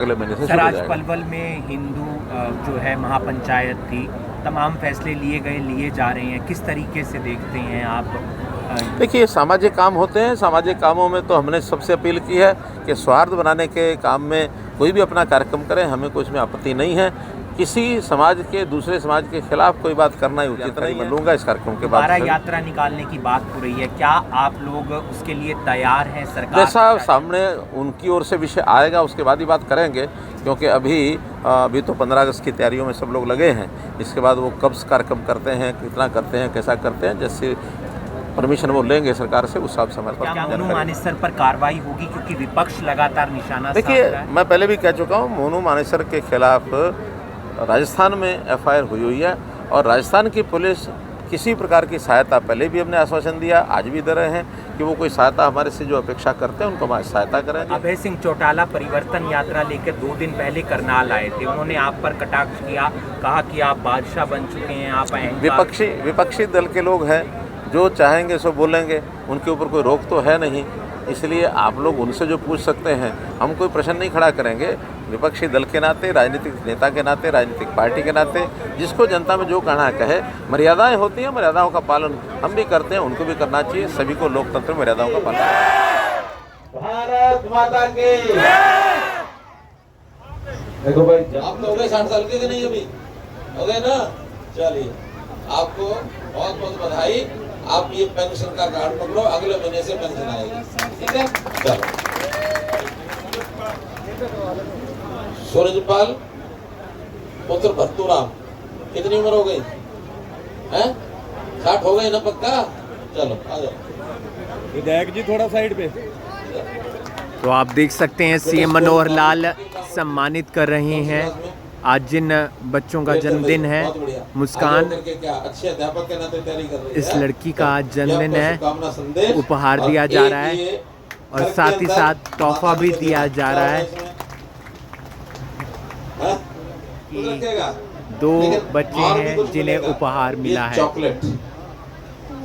अगले महीने से सर, शुरू हो आज जाएगा। पलवल में हिंदू जो है महापंचायत थी, तमाम फैसले लिए जा रहे हैं, किस तरीके से देखते हैं आप? देखिए, सामाजिक काम होते हैं, सामाजिक कामों में तो हमने सबसे अपील की है कि स्वार्थ बनाने के काम में कोई भी अपना कार्यक्रम करे, हमें कोई इसमें आपत्ति नहीं है। किसी समाज के दूसरे समाज के खिलाफ कोई बात करना ही उचित नहीं है। मैं लूँगा इस कार्यक्रम के बाद। दोबारा यात्रा निकालने की बात हो रही है, क्या आप लोग उसके लिए तैयार हैं? सरकार जैसा सामने उनकी ओर से विषय आएगा उसके बाद ही बात करेंगे, क्योंकि अभी तो 15 अगस्त की तैयारियों में सब लोग लगे हैं। इसके बाद वो कब कार्यक्रम करते हैं, कितना करते हैं, कैसा करते हैं, जैसे परमिशन वो लेंगे सरकार से, उस हिसाब से हमारे पास मोनू मानेसर पर कार्रवाई होगी, क्योंकि विपक्ष लगातार निशाना साध देखिए, रहा है। मैं पहले भी कह चुका हूँ, मोनू मानेसर के खिलाफ राजस्थान में एफआईआर हुई है और राजस्थान की पुलिस किसी प्रकार की सहायता, पहले भी हमने आश्वासन दिया, आज भी दे रहे हैं कि वो कोई सहायता हमारे से जो अपेक्षा करते हैं उनको हमारी सहायता करेंगे। अभय सिंह चौटाला परिवर्तन यात्रा लेकर 2 दिन पहले करनाल आए थे, उन्होंने आप पर कटाक्ष किया, कहा कि आप बादशाह बन चुके हैं, आप विपक्षी दल के लोग हैं, जो चाहेंगे सो बोलेंगे, उनके ऊपर कोई रोक तो है नहीं। इसलिए आप लोग उनसे जो पूछ सकते हैं, हम कोई प्रश्न नहीं खड़ा करेंगे। विपक्षी दल के नाते, राजनीतिक नेता के नाते, राजनीतिक पार्टी के नाते, जिसको जनता में जो कहना कहे, मर्यादाएं होती हैं, मर्यादाओं का पालन हम भी करते हैं, उनको भी करना चाहिए। सभी को लोकतंत्र में मर्यादाओं का पालन। भारत माता की देखो भाई, आप तो हो गए 60 साल के नहीं, अभी हो गए ना। चलिए, आपको बहुत बहुत बधाई। आप ये पेंशन का कार्ड पकड़ो, अगले महीने से पेंशन आएगी, ठीक है। चलो, सूरजपाल पुत्र भत्तूराम, कितनी उम्र हो गई है? 60 हो गई ना पक्का? चलो आ जाओ विधायक जी, थोड़ा साइड पे। तो आप देख सकते हैं सीएम मनोहर लाल सम्मानित कर रहे हैं। आज जिन बच्चों का जन्मदिन है, मुस्कान, अच्छे अध्यापक के नाते तैयारी कर रही है। इस लड़की का आज जन्मदिन है, उपहार दिया जा रहा है और साथ ही साथ तोहफा भी दिया जा रहा है। 2 बच्चे हैं जिन्हें उपहार मिला है। चॉकलेट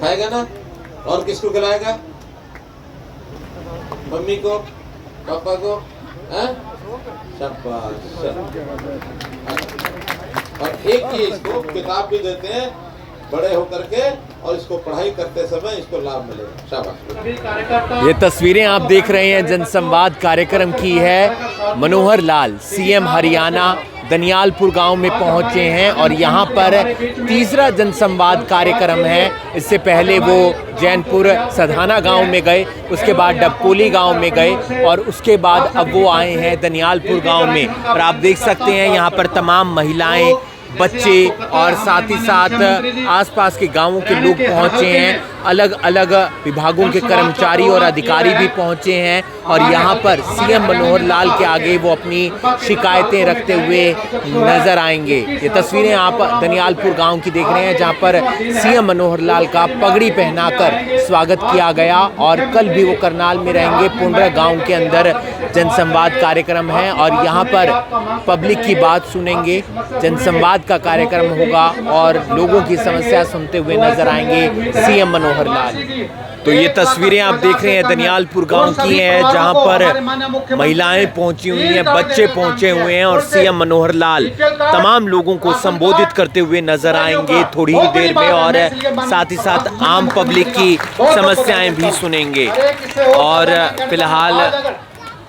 खाएगा ना? और किसको खिलाएगा? मम्मी को, पापा को, हैं? शाबाश। और एक चीज, इसको किताब भी देते हैं बड़े होकर के, और इसको पढ़ाई करते समय इसको लाभ मिलेगा। शाबाश। ये तस्वीरें आप देख रहे हैं जनसंवाद कार्यक्रम की है। मनोहर लाल सीएम हरियाणा दनियालपुर गांव में पहुंचे हैं और यहां पर तीसरा जनसंवाद कार्यक्रम है। इससे पहले वो जैनपुर सधाना गांव में गए, उसके बाद डबकोली गांव में गए और उसके बाद अब वो आए हैं दनियालपुर गांव में। और आप देख सकते हैं यहाँ पर तमाम महिलाएं, बच्चे और साथ ही साथ आसपास के गांवों के लोग पहुंचे हैं। अलग अलग विभागों के कर्मचारी और अधिकारी भी पहुंचे हैं और यहाँ पर सीएम मनोहर लाल के आगे वो अपनी शिकायतें रखते हुए नजर आएंगे। ये तस्वीरें आप दनियालपुर गांव की देख रहे हैं, जहाँ पर सीएम मनोहर लाल का पगड़ी पहनाकर स्वागत किया गया और कल भी वो करनाल में रहेंगे। पुंडरा गांव के अंदर जनसंवाद कार्यक्रम है और यहाँ पर पब्लिक की बात सुनेंगे, जनसंवाद का कार्यक्रम होगा और लोगों की समस्या सुनते हुए नजर आएंगे सीएम मनोहर लाल। तो ये तस्वीरें आप देख रहे हैं दनियालपुर गांव की हैं, जहां पर महिलाएं पहुंची हुई हैं, बच्चे पहुंचे हुए हैं और सीएम मनोहर लाल तमाम लोगों को संबोधित करते हुए नजर आएंगे थोड़ी ही देर में और साथ ही साथ आम पब्लिक की समस्याएं भी सुनेंगे। और फिलहाल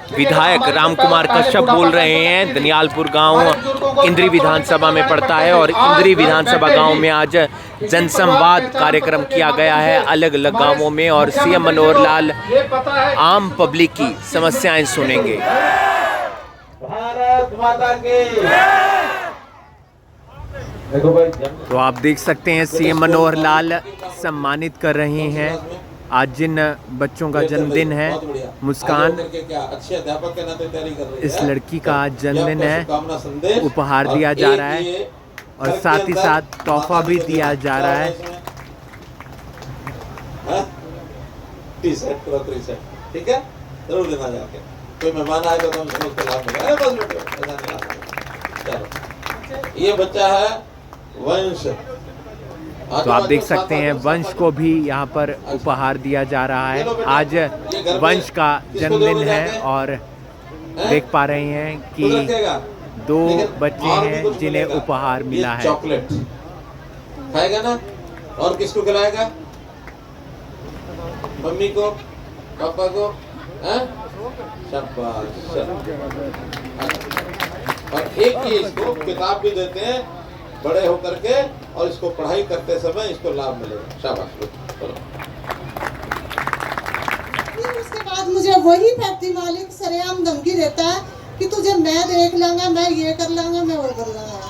विधायक रामकुमार कश्यप बोल रहे हैं। दनियालपुर गांव इंद्री विधानसभा में पड़ता है और इंद्री विधानसभा गांव में आज जनसंवाद कार्यक्रम किया गया है अलग अलग गांवों में और सीएम मनोहर लाल आम पब्लिक की समस्याएं सुनेंगे। भारत माता की देखो भाई, तो आप देख सकते हैं सीएम मनोहर लाल सम्मानित कर रहे हैं। आज जिन बच्चों का जन्मदिन है, मुस्कान, अच्छे अध्यापक के नाते तैयारी कर रही है। इस लड़की का आज जन्मदिन है, उपहार दिया जा रहा है और साथ ही साथ तोहफा भी दिया जा रहा है। टी-शर्ट, क्रॉकरी सेट, ठीक है, जरूर देना जाके। कोई मेहमान आएगा तो हम उसको लाभ मिलेगा। अरे बस बेटो, चलो, ये बच्चा है वंश। तो आप देख सकते हैं वंश को भी यहाँ पर उपहार दिया जा रहा है। आज वंश का जन्मदिन है और देख पा रहे हैं कि रखेगा 2 लेकिन बच्चे और भी हैं कुछ जिन्हें मिलेगा। उपहार ये मिला है। चॉकलेट खाएगा ना, और किसको खिलाएगा? मम्मी को, पापा को, हैं? शाबाश, और एक ही इसको किताब भी देते हैं बड़े होकर के, और इसको पढ़ाई करते समय इसको लाभ मिलेगा। शाबाश, चलो। फिर उसके बाद मुझे वही फैक्ट्री मालिक सरेआम धमकी देता है कि तुझे मैं देख लूंगा, मैं ये कर लूंगा, मैं वो कर लूंगा।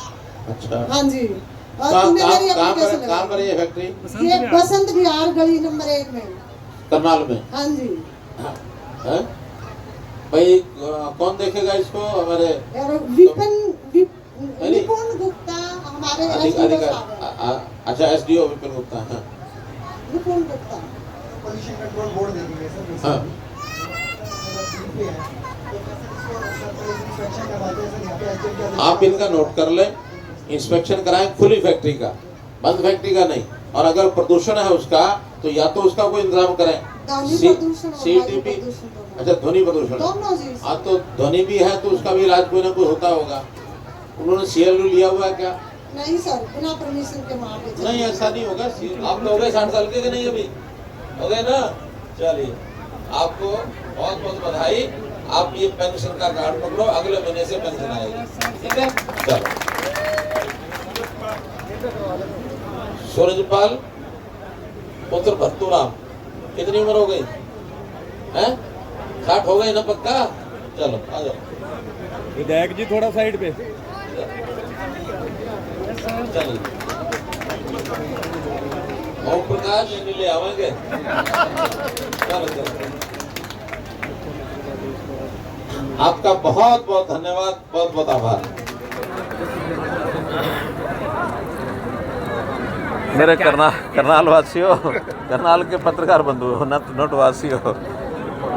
अच्छा, हाँ जी, और तूने मेरी एप्लीकेशन कहाँ पर ये फैक्ट्री? ये बसंत विहार गली नंबर 1 में, करनाल में। हाँ जी। हैं? भाई कौन देखेगा इसको? हमारे और विपिन गुप्ता हमारे SDO साहब हैं। अच्छा, SDO विपिन गुप्ता। हाँ, Vipin Gupta pollution control board देखेंगे सर। हाँ। इंस्पेक्शन करवाते हैं सर यहाँ पे HM के आप इनका नोट कर लें, इंस्पेक्शन कराएं खुली फैक्ट्री का, बंद फैक्ट्री का नहीं। और अगर प्रदूषण है उसका, तो या तो उसका कोई इंतजाम करें, ध्वनि प्रदूषण और वायु CTP। प्रदूषण दोनों। अच्छा, ध्वनि प्रदूषण, दोनों जी। हाँ, तो ध्वनि भी है तो उसका भी इलाज कोई ना कोई होता होगा। उन्होंने CLU लिया हुआ है क्या? नहीं सर, बिना परमिशन के वहाँ पे नहीं, ऐसा नहीं होगा। आप तो हो गए 60 साल के नहीं, अभी हो गए ना? चलिए, आपको बहुत बहुत बधाई। आप ये पेंशन का कार्ड पकड़ो, अगले महीने से पेंशन आएगी, ठीक है? चलो। सूरजपाल पुत्र भत्तूराम, कितनी उम्र हो गई है? 60 हो गई ना पक्का? चलो आ जाओ। विधायक जी थोड़ा साइड पे। चलिए, ओम प्रकाश ले आवेंगे। चलो चलो, आपका बहुत बहुत धन्यवाद, बहुत बहुत आभार। मेरे करनाल वासियों, करनाल के पत्रकार बंधुओं, नोट वासियों,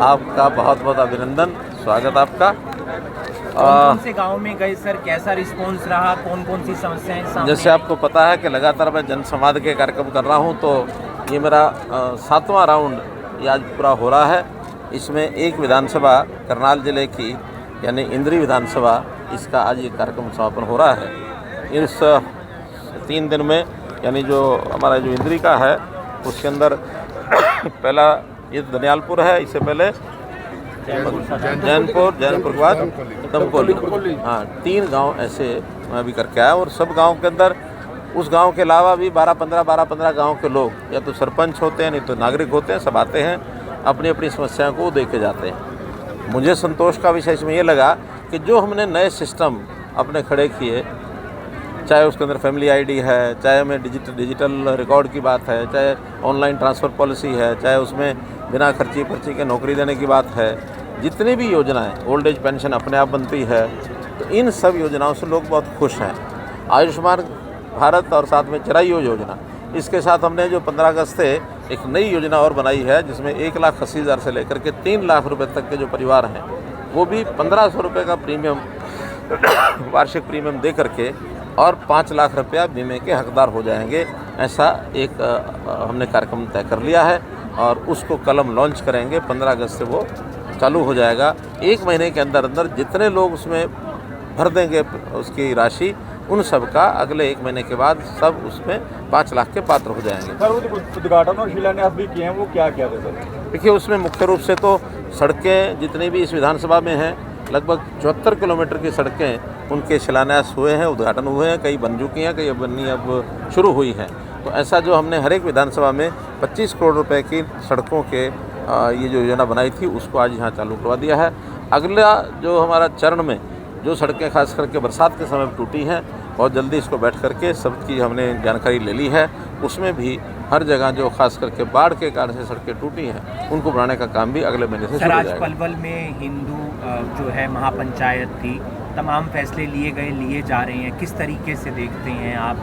आपका बहुत बहुत अभिनंदन, स्वागत आपका। कौन से गांव में गए सर, कैसा रिस्पांस रहा, कौन कौन सी समस्याएं सामने जैसे आपको पता है कि लगातार मैं जनसंवाद के कार्यक्रम कर रहा हूं, तो ये मेरा 7वां राउंड ये आज पूरा हो रहा है। इसमें एक विधानसभा करनाल जिले की यानी इंद्री विधानसभा, इसका आज ये कार्यक्रम समापन हो रहा है। इस 3 दिन में यानी जो हमारा जो इंद्री का है उसके अंदर पहला ये दनियालपुर है, इससे पहले जैनपुर के बाद दमकोली, हाँ 3 गांव ऐसे मैं भी करके आया। और सब गांव के अंदर उस गांव के अलावा भी 12-15 गांव के लोग या तो सरपंच होते हैं, नहीं तो नागरिक होते हैं, सब आते हैं, अपनी अपनी समस्याओं को देखे जाते हैं। मुझे संतोष का विषय इसमें ये लगा कि जो हमने नए सिस्टम अपने खड़े किए, चाहे उसके अंदर फैमिली आईडी है, चाहे हमें डिजिटल रिकॉर्ड की बात है, चाहे ऑनलाइन ट्रांसफ़र पॉलिसी है, चाहे उसमें बिना खर्ची पर्ची के नौकरी देने की बात है, जितनी भी योजनाएं, ओल्ड एज पेंशन अपने आप बनती है, तो इन सब योजनाओं से लोग बहुत खुश हैं। आयुष्मान भारत और साथ में चिरायु योजना, इसके साथ हमने जो 15 अगस्त से एक नई योजना और बनाई है जिसमें 1,80,000 से लेकर के 3 लाख रुपए तक के जो परिवार हैं वो भी 1,500 रुपये का प्रीमियम वार्षिक प्रीमियम दे करके और 5 लाख रुपया बीमे के हकदार हो जाएंगे। ऐसा एक हमने कार्यक्रम तय कर लिया है और उसको कल हम लॉन्च करेंगे। 15 अगस्त से वो चालू हो जाएगा। 1 महीने के अंदर अंदर जितने लोग उसमें भर देंगे उसकी राशि, उन सब का अगले 1 महीने के बाद सब उसमें 5 लाख के पात्र हो जाएंगे। सर वो जो उद्घाटन और शिलान्यास भी किए हैं वो क्या क्या थे सर? देखिए, उसमें मुख्य रूप से तो सड़कें जितनी भी इस विधानसभा में हैं, लगभग 74 किलोमीटर की सड़कें उनके शिलान्यास हुए हैं, उद्घाटन हुए हैं, कई बन चुकी हैं, कई बननी अब शुरू हुई हैं। तो ऐसा जो हमने हर एक विधानसभा में 25 करोड़ रुपए की सड़कों के ये जो योजना बनाई थी उसको आज यहाँ चालू करवा दिया है। अगला जो हमारा चरण में जो सड़कें खास करके बरसात के समय टूटी हैं, बहुत जल्दी इसको बैठ करके सबकी हमने जानकारी ले ली है। उसमें भी हर जगह जो खास करके बाढ़ के कारण से सड़कें टूटी हैं उनको बनाने का काम भी अगले महीने से शुरू हो जाएगा। पलवल में हिंदू जो है महापंचायत थी, तमाम फैसले लिए जा रहे हैं, किस तरीके से देखते हैं आप?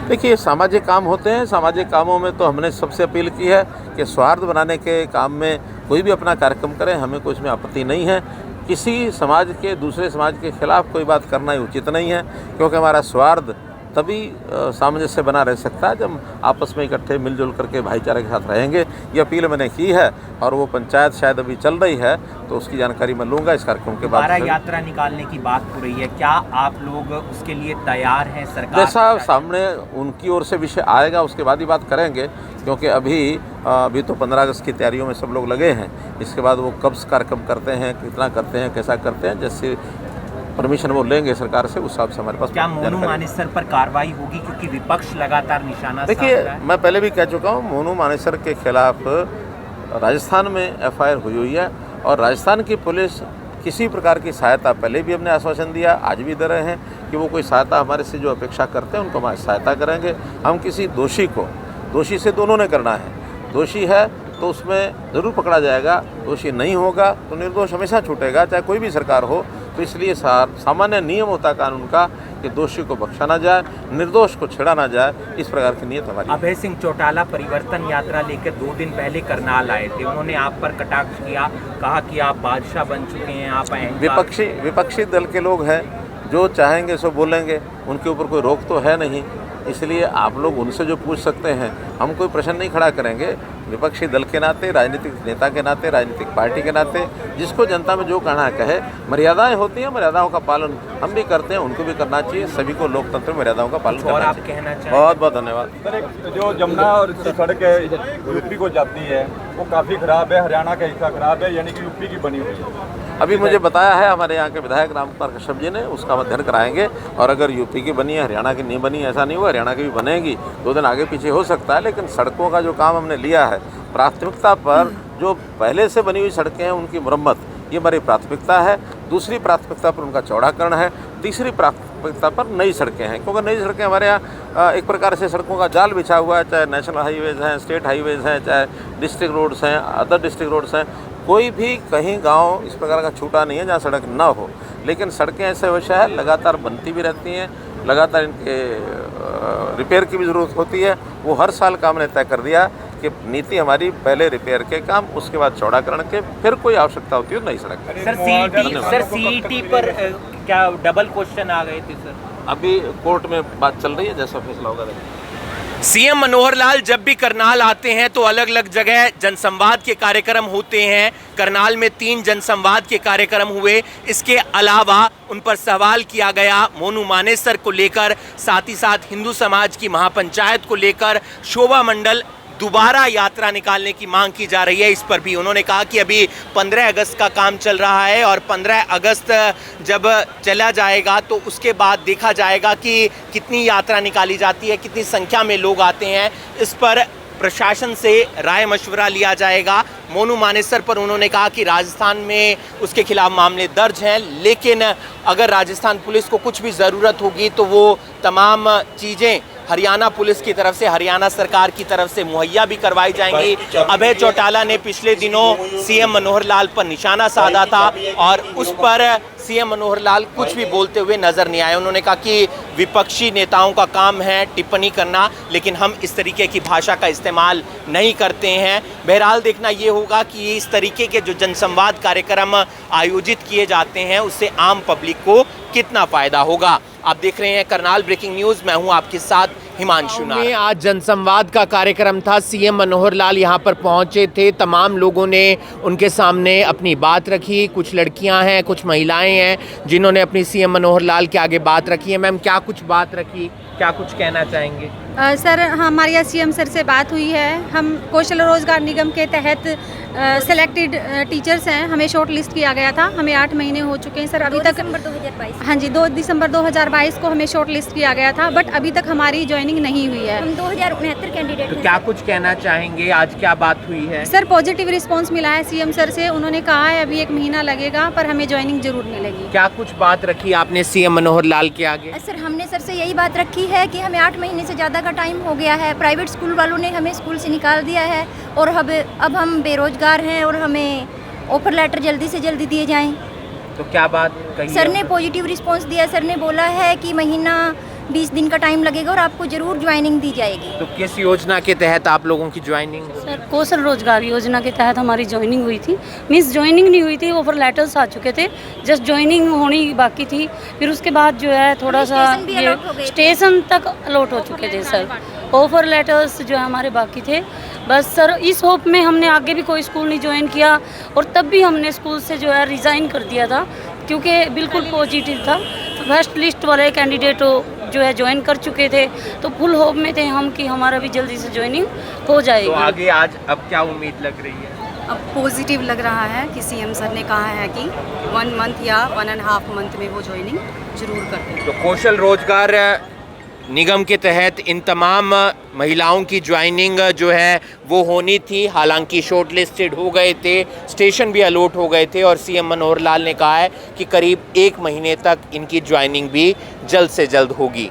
देखिए, सामाजिक काम होते हैं, सामाजिक कामों में तो हमने सबसे अपील की है कि स्वार्थ बनाने के काम में कोई भी अपना कार्यक्रम करे, हमें कोई इसमें आपत्ति नहीं है। किसी समाज के दूसरे समाज के खिलाफ कोई बात करना ही उचित नहीं है, क्योंकि हमारा स्वार्थ तभी सामंजस्य बना रह सकता है जब आपस में इकट्ठे मिलजुल करके भाईचारे के साथ रहेंगे। ये अपील मैंने की है और वो पंचायत शायद अभी चल रही है तो उसकी जानकारी मैं लूँगा इस कार्यक्रम के बाद। दोबारा यात्रा निकालने की बात हो रही है, क्या आप लोग उसके लिए तैयार हैं? सरकार जैसा सामने उनकी ओर से विषय आएगा उसके बाद ही बात करेंगे, क्योंकि अभी तो 15 अगस्त की तैयारियों में सब लोग लगे हैं। इसके बाद वो कब कार्यक्रम करते हैं, कितना करते हैं, कैसा करते हैं, जैसे परमिशन वो लेंगे सरकार से उस हिसाब से हमारे पास। क्या मोनू मानेसर पर कार्रवाई होगी, क्योंकि विपक्ष लगातार निशाना साध देखिए, रहा है? मैं पहले भी कह चुका हूँ, मोनू मानेसर के खिलाफ राजस्थान में FIR हुई है और राजस्थान की पुलिस किसी प्रकार की सहायता, पहले भी हमने आश्वासन दिया, आज भी दे रहे हैं कि वो कोई सहायता हमारे से जो अपेक्षा करते हैं उनको हमारी सहायता करेंगे। हम किसी दोषी से दोनों ने करना है, दोषी है तो उसमें ज़रूर पकड़ा जाएगा, दोषी नहीं होगा तो निर्दोष हमेशा छूटेगा, चाहे कोई भी सरकार हो। तो इसलिए सामान्य नियम होता है कानून का कि दोषी को बख्शा ना जाए, निर्दोष को छेड़ा ना जाए, इस प्रकार की नीयत हमारी। अभय सिंह चौटाला परिवर्तन यात्रा लेकर 2 दिन पहले करनाल आए थे, उन्होंने आप पर कटाक्ष किया, कहा कि आप बादशाह बन चुके हैं, आप विपक्षी दल के लोग हैं, जो चाहेंगे सो बोलेंगे, उनके ऊपर कोई रोक तो है नहीं। इसलिए आप लोग उनसे जो पूछ सकते हैं, हम कोई प्रश्न नहीं खड़ा करेंगे। विपक्षी दल के नाते, राजनीतिक नेता के नाते, राजनीतिक पार्टी के नाते, जिसको जनता में जो कहना कहे, मर्यादाएं होती हैं, मर्यादाओं का पालन हम भी करते हैं, उनको भी करना चाहिए। सभी को लोकतंत्र में मर्यादाओं का पालन करना चाहिए। कहना चाहिए। बहुत बहुत धन्यवाद। सर, एक जो जमुना और सड़क है यूपी को जाती है वो काफ़ी ख़राब है, हरियाणा का हिस्सा ख़राब है, यानी कि यूपी की बनी हुई है। अभी मुझे बताया है हमारे यहाँ के विधायक रामकुमार कश्यप जी ने, उसका अध्ययन कराएंगे और अगर यूपी की बनी है, हरियाणा की नहीं बनी, ऐसा नहीं हुआ, हरियाणा की भी बनेगी, 2 दिन आगे पीछे हो सकता है, लेकिन सड़कों का जो काम हमने लिया है, प्राथमिकता पर जो पहले से बनी हुई सड़कें हैं उनकी मुरम्मत, ये हमारी प्राथमिकता है। दूसरी प्राथमिकता पर उनका चौड़ाकरण है। तीसरी प्राथमिकता पर नई सड़कें हैं, क्योंकि नई सड़कें हमारे यहाँ एक प्रकार से सड़कों का जाल बिछा हुआ है, चाहे नेशनल हाईवेज़ हैं, स्टेट हाईवेज़ हैं, चाहे डिस्ट्रिक्ट रोड्स हैं, अदर डिस्ट्रिक्ट रोड्स हैं, कोई भी कहीं गांव इस प्रकार का छूटा नहीं है जहां सड़क ना हो। लेकिन सड़कें ऐसे विषय है, लगातार बनती भी रहती हैं, लगातार इनके रिपेयर की भी ज़रूरत होती है। वो हर साल का हमने तय कर दिया कि नीति हमारी पहले रिपेयर के काम, उसके बाद चौड़ाकरण के, फिर कोई आवश्यकता होती है नई सड़क। सर CET पर क्या डबल क्वेश्चन आ गए थे सर? अभी कोर्ट में बात चल रही है, जैसा फैसला होगा। सीएम मनोहर लाल जब भी करनाल आते हैं तो अलग अलग जगह जनसंवाद के कार्यक्रम होते हैं। करनाल में 3 जनसंवाद के कार्यक्रम हुए। इसके अलावा उन पर सवाल किया गया मोनू मानेसर को लेकर, साथ ही साथ हिंदू समाज की महापंचायत को लेकर, शोभा मंडल दोबारा यात्रा निकालने की मांग की जा रही है। इस पर भी उन्होंने कहा कि अभी 15 अगस्त का काम चल रहा है और 15 अगस्त जब चला जाएगा तो उसके बाद देखा जाएगा कि कितनी यात्रा निकाली जाती है, कितनी संख्या में लोग आते हैं। इस पर प्रशासन से राय मशवरा लिया जाएगा। मोनू मानेसर पर उन्होंने कहा कि राजस्थान में उसके खिलाफ मामले दर्ज हैं, लेकिन अगर राजस्थान पुलिस को कुछ भी ज़रूरत होगी तो वो तमाम चीज़ें हरियाणा पुलिस की तरफ से, हरियाणा सरकार की तरफ से मुहैया भी करवाई जाएंगी। अभय चौटाला ने पिछले दिनों सीएम मनोहर लाल पर निशाना साधा था और उस पर सीएम मनोहर लाल कुछ भी बोलते हुए नजर नहीं आए। उन्होंने कहा कि विपक्षी नेताओं का काम है टिप्पणी करना, लेकिन हम इस तरीके की भाषा का इस्तेमाल नहीं करते हैं। बहरहाल देखना ये होगा कि इस तरीके के जो जनसंवाद कार्यक्रम आयोजित किए जाते हैं उससे आम पब्लिक को कितना फ़ायदा होगा। आप देख रहे हैं करनाल ब्रेकिंग न्यूज़, मैं हूं आपके साथ हिमांशु नायर। आज जनसंवाद का कार्यक्रम था, सीएम मनोहर लाल यहां पर पहुंचे थे। तमाम लोगों ने उनके सामने अपनी बात रखी। कुछ लड़कियां हैं, कुछ महिलाएं हैं जिन्होंने अपनी सीएम मनोहर लाल के आगे बात रखी है। मैम, क्या कुछ बात रखी, क्या कुछ कहना चाहेंगे? सर, हमारे यहाँ सीएम सर से बात हुई है। हम कौशल रोजगार निगम के तहत सेलेक्टेड टीचर्स हैं, हमें शॉर्ट लिस्ट किया गया था। हमें 8 महीने हो चुके हैं सर। अभी तक 2022। हाँ जी, 2 दिसंबर 2022 को हमें शॉर्ट लिस्ट किया गया था, बट अभी तक हमारी ज्वाइनिंग नहीं हुई है। हम 2069 कैंडिडेट तो हैं। क्या कुछ कहना चाहेंगे? आज क्या बात हुई है? सर, पॉजिटिव रिस्पांस मिला है सीएम सर से। उन्होंने कहा है अभी 1 महीना लगेगा पर हमें ज्वाइनिंग जरूर मिलेगी। क्या कुछ बात रखी आपने सीएम मनोहर लाल के आगे? सर, हमने सर से यही बात रखी है कि हमें 8 महीने से ज़्यादा का टाइम हो गया है। प्राइवेट स्कूल वालों ने हमें स्कूल से निकाल दिया है और अब हम बेरोजगार हैं और हमें ऑफर लेटर जल्दी से जल्दी दिए जाएं। तो क्या बात कही? सर ने पॉजिटिव रिस्पांस दिया। सर ने बोला है कि महीना 20 दिन का टाइम लगेगा और आपको ज़रूर ज्वाइनिंग दी जाएगी। तो किस योजना के तहत आप लोगों की ज्वाइनिंग? सर कौशल रोजगार योजना के तहत हमारी ज्वाइनिंग हुई थी। मीन्स ज्वाइनिंग नहीं हुई थी, ऑफर लेटर्स आ चुके थे, जस्ट ज्वाइनिंग होनी बाकी थी। फिर उसके बाद जो है थोड़ा सा स्टेशन भी ये allot हो गए थे। स्टेशन तक अलॉट हो चुके थे सर, ऑफर लेटर्स जो है हमारे बाकी थे। बस सर इस होप में हमने आगे भी कोई स्कूल नहीं ज्वाइन किया और तब भी हमने स्कूल से जो है रिज़ाइन कर दिया था, क्योंकि बिल्कुल पॉजिटिव था। फर्स्ट लिस्ट वाले कैंडिडेट जो है ज्वाइन कर चुके थे, तो फुल होप में थे हम कि हमारा भी जल्दी से ज्वाइनिंग हो जाएगी। तो आगे आज अब क्या उम्मीद लग रही है? अब पॉजिटिव लग रहा है कि सीएम सर ने कहा है कि 1 मंथ या 1.5 मंथ में वो ज्वाइनिंग जरूर करते हैं। तो कौशल रोजगार निगम के तहत इन तमाम महिलाओं की ज्वाइनिंग जो है वो होनी थी। हालांकि शॉर्ट लिस्टेड हो गए थे, स्टेशन भी अलॉट हो गए थे और सीएम मनोहर लाल ने कहा है कि करीब 1 महीने तक इनकी ज्वाइनिंग भी जल्द से जल्द होगी।